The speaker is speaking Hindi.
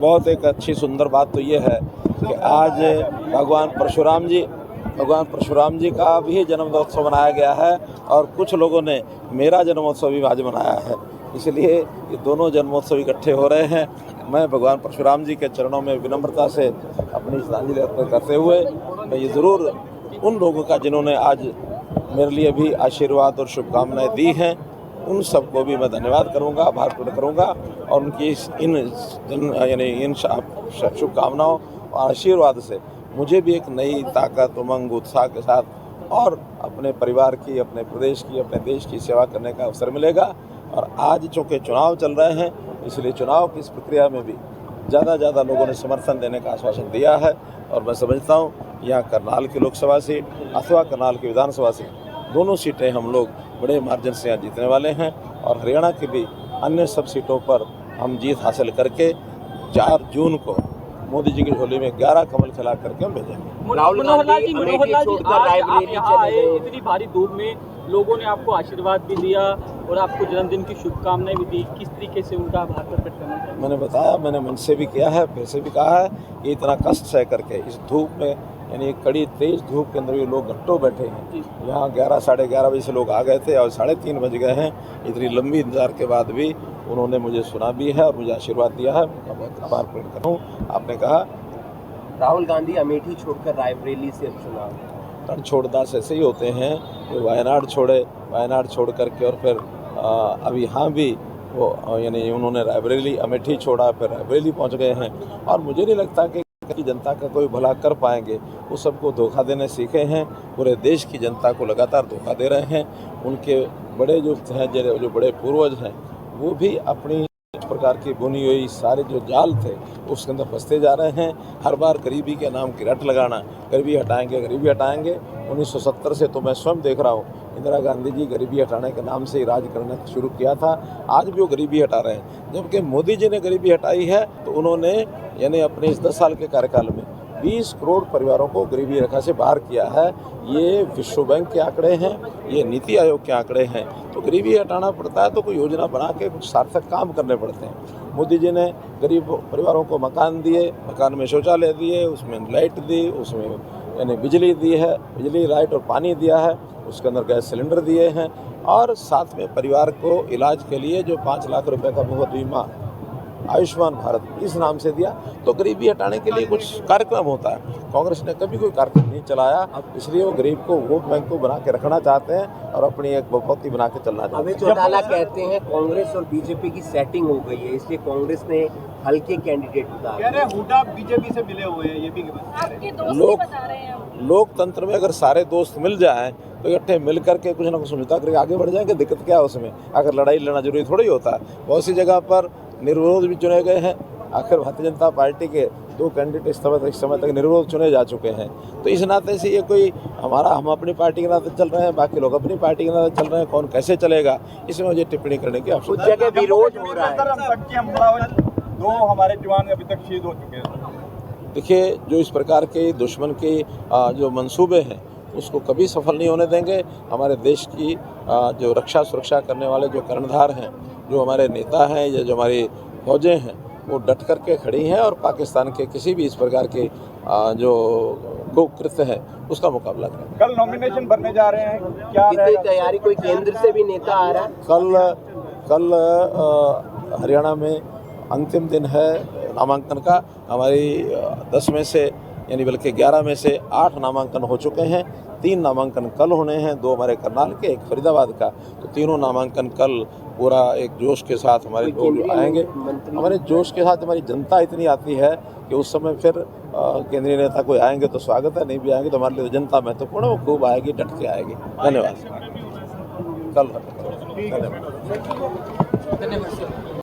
बहुत एक अच्छी सुंदर बात तो ये है कि आज भगवान परशुराम जी का भी जन्मोत्सव मनाया गया है और कुछ लोगों ने मेरा जन्मोत्सव भी आज मनाया है। इसलिए ये दोनों जन्मोत्सव इकट्ठे हो रहे हैं। मैं भगवान परशुराम जी के चरणों में विनम्रता से अपनी श्रद्धांजलि अर्पित करते हुए मैं ये ज़रूर उन लोगों का जिन्होंने आज मेरे लिए भी आशीर्वाद और शुभकामनाएं दी हैं, उन सबको भी मैं धन्यवाद करूंगा, आभार प्रकट करूंगा और उनकी इन शुभकामनाओं और आशीर्वाद से मुझे भी एक नई ताकत, उमंग, उत्साह के साथ और अपने परिवार की, अपने प्रदेश की, अपने देश की सेवा करने का अवसर मिलेगा। और आज चूँकि चुनाव चल रहे हैं, इसलिए चुनाव की इस प्रक्रिया में भी ज़्यादा लोगों ने समर्थन देने का आश्वासन दिया है और मैं समझता हूँ यहाँ करनाल की लोकसभा सीट अथवा करनाल की विधानसभा सीट, दोनों सीटें हम लोग बड़े मार्जिन से यहाँ जीतने वाले हैं और हरियाणा की भी अन्य सब सीटों पर हम जीत हासिल करके 4 जून को मोदी जी की झोली में 11 कमल खिला करके हम भेजेंगे। राहुल गांधी इतनी भारी धूप में लोगों ने आपको आशीर्वाद भी दिया और आपको जन्मदिन की शुभकामनाएं भी दी, किस तरीके से उनका आभार प्रकट करना चाहिए? मैंने बताया, मैंने मन से भी किया है, फिर से भी कहा है कि इतना कष्ट सह करके इस धूप में, यानी कड़ी तेज धूप के अंदर भी लोग घंटों बैठे हैं। यहाँ 11 साढ़े 11 बजे से लोग आ गए थे और 3:30 बज गए हैं। इतनी लंबी इंतजार के बाद भी उन्होंने मुझे सुना भी है और मुझे आशीर्वाद दिया है। मैं बहुत आभार प्रकट करूँ। आपने कहा राहुल गांधी अमेठी छोड़कर रायबरेली से चुनाव रण छोड़दा से ऐसे ही होते हैं कि वायनाड छोड़ करके और फिर अभी यहाँ भी वो यानी उन्होंने रायबरेली अमेठी छोड़ा, फिर रायबरेली पहुँच गए हैं और मुझे नहीं लगता कि जनता का कोई भला कर पाएंगे। वो सबको धोखा देने सीखे हैं, पूरे देश की जनता को लगातार धोखा दे रहे हैं। उनके बड़े जो हैं, जो बड़े पूर्वज हैं, वो भी अपनी प्रकार की बुनी हुई सारे जो जाल थे उसके अंदर फंसते जा रहे हैं। हर बार गरीबी के नाम की रट लगाना, गरीबी हटाएंगे। 1970 से तो मैं स्वयं देख रहा हूँ, इंदिरा गांधी जी गरीबी हटाने के नाम से ही राज करना शुरू किया था। आज भी वो गरीबी हटा रहे हैं, जबकि मोदी जी ने गरीबी हटाई है तो उन्होंने यानी अपने इस 10 साल के कार्यकाल में 20 करोड़ परिवारों को गरीबी रेखा से बाहर किया है। ये विश्व बैंक के आंकड़े हैं, ये नीति आयोग के आंकड़े हैं। तो गरीबी हटाना पड़ता है तो कोई योजना बना के कुछ सार्थक काम करने पड़ते हैं। मोदी जी ने गरीब परिवारों को मकान दिए, मकान में शौचालय दिए, उसमें लाइट दी, उसमें यानी बिजली दी है, बिजली, लाइट और पानी दिया है, उसके अंदर गैस सिलेंडर दिए हैं और साथ में परिवार को इलाज के लिए जो 5 लाख रुपए का मुफ्त बीमा आयुष्मान भारत इस नाम से दिया। तो गरीबी हटाने के लिए कुछ कार्यक्रम होता है। कांग्रेस ने कभी कोई कार्यक्रम नहीं चलाया, इसलिए वो गरीब को वोट बैंक को बना के रखना चाहते हैं और अपनी एक बहुपति बना के चलना चाहते हैं। अमित चौटाला कहते हैं कांग्रेस और बीजेपी की सेटिंग हो गई है, इसलिए कांग्रेस ने हल्के कैंडिडेट उतारे। हुड्डा बीजेपी से मिले हुए हैं, ये भी लोकतंत्र में अगर सारे दोस्त मिल जाएं तो इकट्ठे मिल करके कुछ ना कुछ समझौता करके आगे बढ़ जाएंगे। दिक्कत क्या है उसमें? अगर लड़ाई लड़ना जरूरी थोड़ी होता है। बहुत सी जगह पर निर्विरोध भी चुने गए हैं। आखिर भारतीय जनता पार्टी के 2 कैंडिडेट इस समय तक निर्विरोध चुने जा चुके हैं। तो इस नाते से ये कोई हम अपनी पार्टी के नाते चल रहे हैं, बाकी लोग अपनी पार्टी के नाते चल रहे हैं। कौन कैसे चलेगा इसमें मुझे टिप्पणी करने की आवश्यकता है। जगह विरोध हो रहा है। 2 हमारे जवान अभी तक शहीद हो चुके हैं। देखिए, जो इस प्रकार के दुश्मन के जो मंसूबे हैं उसको कभी सफल नहीं होने देंगे। हमारे देश की जो रक्षा सुरक्षा करने वाले जो कर्णधार हैं, जो हमारे नेता हैं या जो हमारी फौजें हैं, वो डट करके खड़ी हैं और पाकिस्तान के किसी भी इस प्रकार के जो कुकृत्य है उसका मुकाबला करें। कल नॉमिनेशन भरने जा रहे हैं, क्या तैयारी? कोई केंद्र से भी नेता आ रहा है? कल हरियाणा में अंतिम दिन है नामांकन का। हमारी 10 में से यानी बल्कि 11 में से 8 नामांकन हो चुके हैं। 3 नामांकन कल होने हैं, 2 हमारे करनाल के, 1 फरीदाबाद का। तो तीनों नामांकन कल पूरा एक जोश के साथ हमारे लोग आएंगे। हमारे जोश के साथ हमारी जनता इतनी आती है कि उस समय फिर केंद्रीय नेता कोई आएंगे तो स्वागत है, नहीं भी आएंगे तो हमारे लिए जनता महत्वपूर्ण है, वो खूब आएगी, डट के आएगी। धन्यवाद। कल धन्यवाद।